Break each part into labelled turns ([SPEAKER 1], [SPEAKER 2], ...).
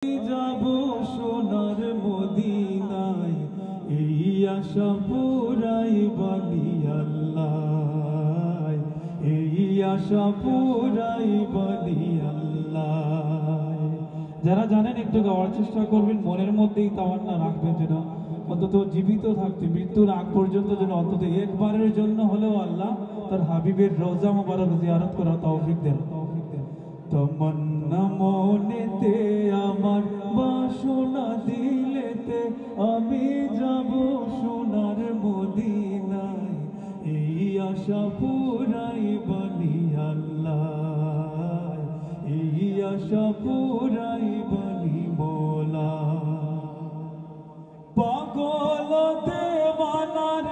[SPEAKER 1] যাব সোনার মদিনায়, এই আশা পুরাই বলি আল্লাহ, এই আশা পুরাই বলি আল্লাহ। যারা জানেন একটু গাওয়ার চেষ্টা করবেন, মনের মধ্যেই তাওয়ান্না রাখবেন যেন অন্তত জীবিত থাকতে মৃত্যুর আগ পর্যন্ত যেন অন্তত একবারের জন্য হলেও আল্লাহ তার হাবিবের রওজা মুবারক জিয়ারত করার তৌফিক দেন। তমন্না মনেতে আমার, বাসনা দিলেতে, আমি যাব সোনার মদিনায়, এই আশা পুরাই বলি আল্লাহ, এই আশা পুরাই বলি মোলা। পাগল দেওয়ানার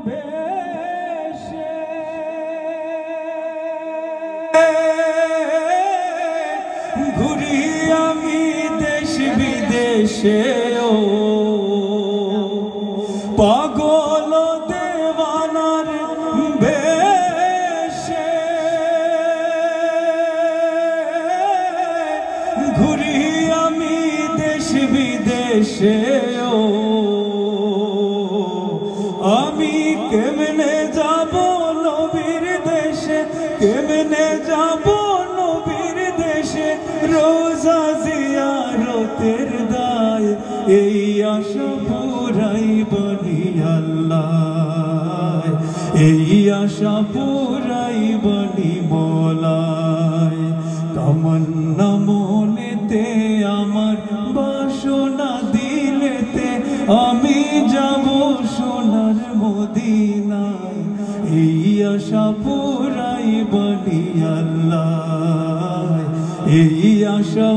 [SPEAKER 1] বেশে ঘুরি আমি দেশ বিদেশে, ও পাগল দেওয়ানার বেশে ঘুরি আমি দেশ বিদেশে, ও আমি কেমনে যাব নবীর দেশে, কেমনে যাব নবীর দেশে, রোজা জিয়ারতের দায়, এই আশা পুরাই বলি আল্লাহ, এই আশা পুরাই বলি মোলায়। তামান্না মনেতে আমার, বাসনা দিলেতে, আমি যাব সোনার মদিনায়, এই আশা পুরাই বলি আল্লাহ, এই আশা